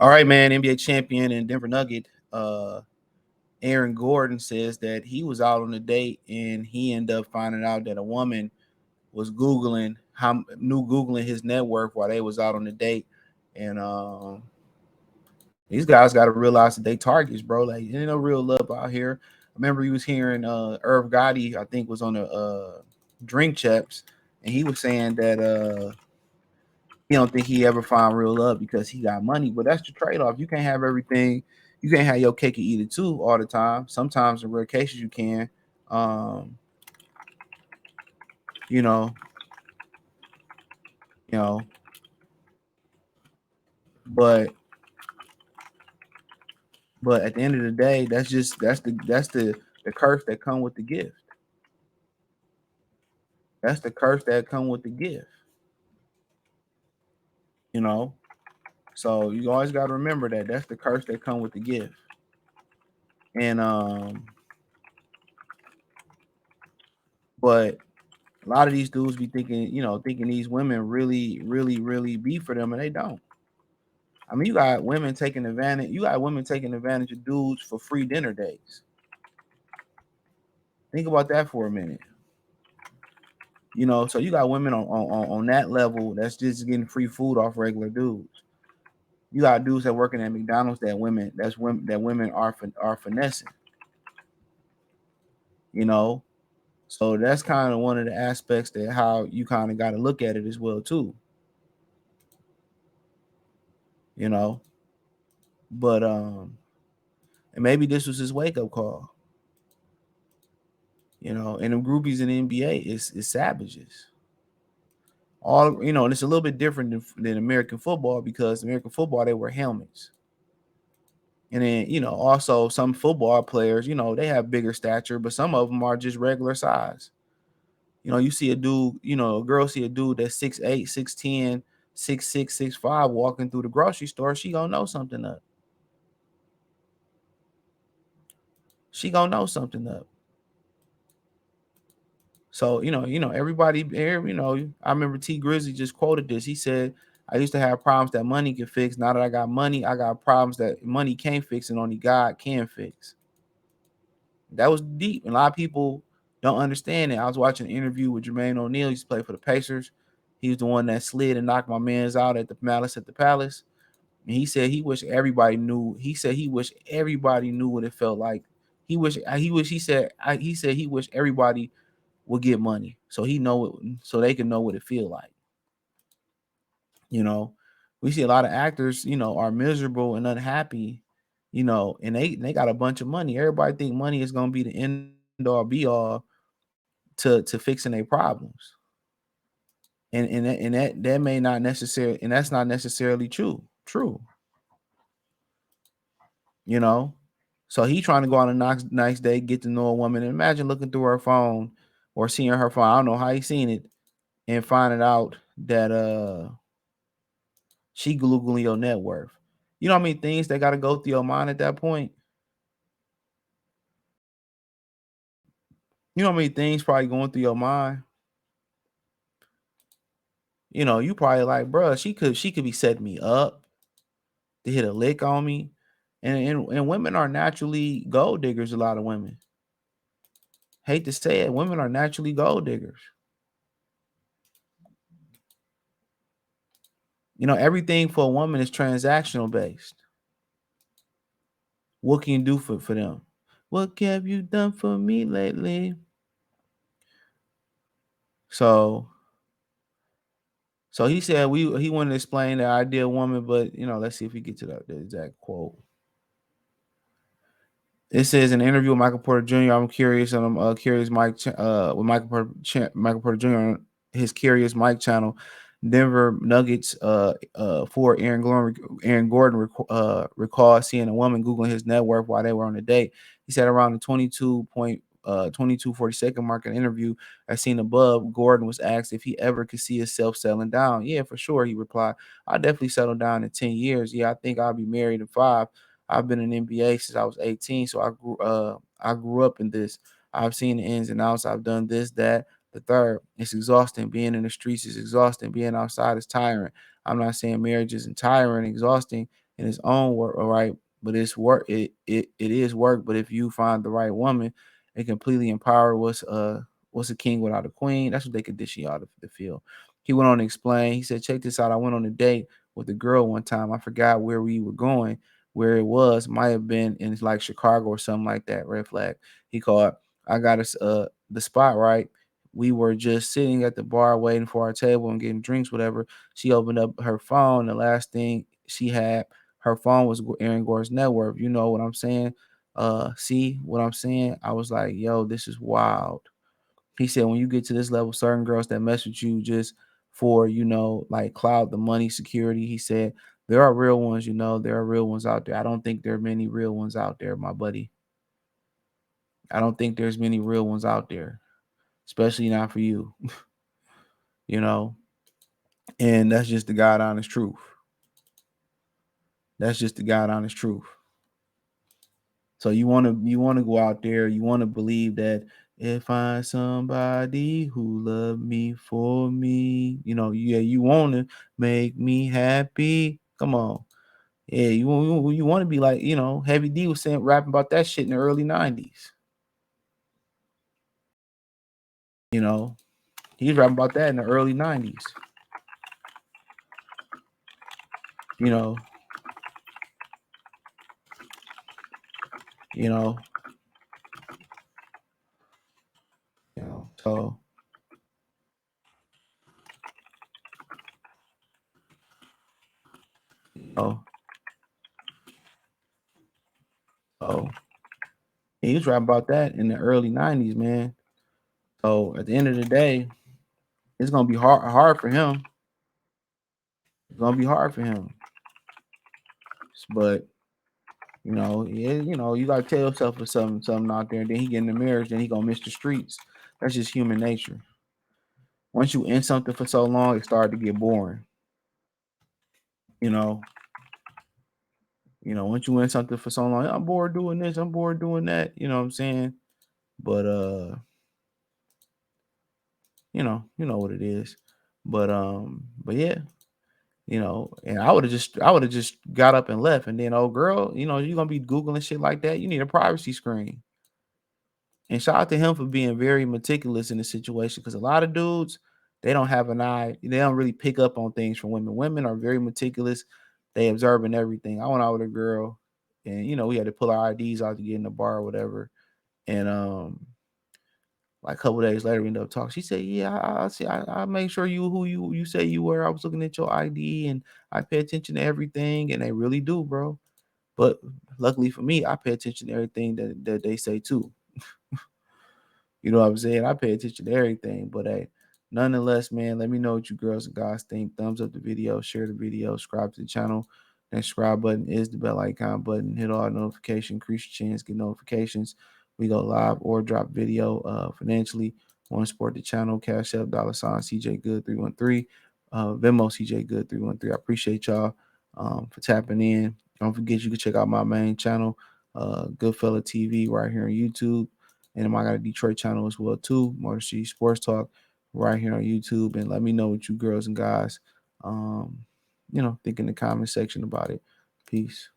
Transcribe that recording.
All right, man. NBA champion and Denver Nugget, Aaron Gordon says that he was out on a date and he ended up finding out that a woman was googling his net worth while they was out on the date, and these guys got to realize that they targets, bro. Like, there ain't no real love out here. I remember he was hearing Irv Gotti, I think, was on the Drink Champs, and he was saying that he don't think he ever find real love because he got money. But that's the trade off. You can't have everything. You can't have your cake and eat it too all the time. Sometimes in rare cases you can. Um, you know, you know, but at the end of the day, that's the curse that come with the gift. That's the curse that come with the gift. You know, so you always got to remember that that's the curse that come with the gift. And but a lot of these dudes be thinking, thinking these women really, really, really be for them, and they don't. I mean, you got women taking advantage. You got women taking advantage of dudes for free dinner dates. Think about that for a minute. So you got women on that level that's just getting free food off regular dudes. You got dudes that working at McDonald's that women are finessing. You know, so that's kind of one of the aspects that how you kind of got to look at it as well too. You know, but and maybe this was his wake up call. And the groupies in the NBA is savages. And it's a little bit different than American football, because American football, they wear helmets. And then, also some football players, they have bigger stature, but some of them are just regular size. You see a dude, a girl see a dude that's 6'8", 6'10", 6'6", 6'5" walking through the grocery store, she gonna know something up. She gonna know something up. So, everybody, I remember T Grizzly just quoted this. He said, I used to have problems that money can fix. Now that I got money, I got problems that money can't fix and only God can fix. That was deep. And a lot of people don't understand it. I was watching an interview with Jermaine O'Neal. He used to play for the Pacers. He was the one that slid and knocked my mans out at the Malice at the Palace. And he said he wished everybody knew. He said he wished everybody knew what it felt like. He said he wished everybody would get money so so they can know what it feel like. You know, we see a lot of actors, are miserable and unhappy, and they got a bunch of money. Everybody think money is gonna be the end all be all to fixing their problems. And that may not necessarily, and that's not necessarily true. You know, so he trying to go on a nice day, get to know a woman, and imagine looking through her phone or seeing her phone. I don't know how he seen it, and finding out that she googling your net worth. You know how many things that got to go through your mind at that point? You know how many things probably going through your mind? You probably like, bruh, she could be setting me up to hit a lick on me. And women are naturally gold diggers, a lot of women. Hate to say it, women are naturally gold diggers. Everything for a woman is transactional based. What can you do for them? What have you done for me lately? So he said he wanted to explain the ideal woman, but let's see if we get to the exact quote. It says in an interview with Michael Porter Jr. I'm curious, and I'm curious with Michael Porter Jr. on his Curious Mike channel. Denver Nuggets for Aaron Gordon recalled seeing a woman googling his net worth while they were on a date. He said around the 22:42 mark in an interview as seen above, Gordon was asked if he ever could see himself settling down. Yeah, for sure, he replied. I definitely settle down in 10 years. Yeah, I think I'll be married in 5. I've been in NBA since I was 18, so I grew up in this. I've seen the ins and outs. I've done this, that, the third. It's exhausting. Being in the streets is exhausting. Being outside is tiring. I'm not saying marriage isn't tiring, exhausting. in its own work, all right. But it's work. It is work. But if you find the right woman, it completely empower what's a king without a queen. That's what they condition y'all to feel. He went on to explain. He said, check this out. I went on a date with a girl one time. I forgot where we were going, where it was. Might have been in like Chicago or something like that. Red flag. He called. I got us the spot right. We were just sitting at the bar waiting for our table and getting drinks, whatever. She opened up her phone. The last thing she had, her phone was Aaron Gore's net worth. You know what I'm saying? See what I'm saying? I was like, yo, this is wild. He said, when you get to this level, certain girls that mess with you just for, like cloud, the money, security. He said, there are real ones, there are real ones out there. I don't think there are many real ones out there, my buddy. I don't think there's many real ones out there, especially not for you, you know, and that's just the God honest truth. That's just the God honest truth. So you want to go out there, you want to believe that if I somebody who love me for me, yeah, you want to make me happy. Come on. Yeah, you want to be like, Heavy D was saying rapping about that shit in the early 90s. He's rapping about that in the early 90s. You know, you know, so oh, oh, he was rapping about that in the early 90s, man. So at the end of the day, it's gonna be hard for him. It's gonna be hard for him. But yeah, you gotta tell yourself for something out there, and then he get in the marriage, then he gonna miss the streets. That's just human nature. Once you in something for so long, it started to get boring. You know, once you in something for so long, I'm bored doing this, I'm bored doing that. You know what I'm saying? But you know what it is. But yeah, and I would have just got up and left, and then old girl, you're gonna be googling shit like that. You need a privacy screen. And shout out to him for being very meticulous in the situation, because a lot of dudes, they don't have an eye. They don't really pick up on things from women. Women are very meticulous. They observing everything. I went out with a girl, and we had to pull our IDs out to get in the bar or whatever. And like a couple days later, we ended up talking. She said, "Yeah, I see. I make sure you who you say you were. I was looking at your ID, and I pay attention to everything, and they really do, bro. But luckily for me, I pay attention to everything that they say too." You know what I'm saying? I pay attention to everything. But hey, nonetheless, man, let me know what you girls and guys think. Thumbs up the video, share the video, subscribe to the channel. That subscribe button is the bell icon button. Hit all notifications, increase your chance, get notifications. We go live or drop video financially. Want to support the channel, Cash App, $ CJ Good 313. Venmo CJ Good 313. I appreciate y'all for tapping in. Don't forget you can check out my main channel, Goodfella TV, right here on YouTube. And I got a Detroit channel as well too, Motor City Sports Talk, right here on YouTube. And let me know what you girls and guys, think in the comment section about it. Peace.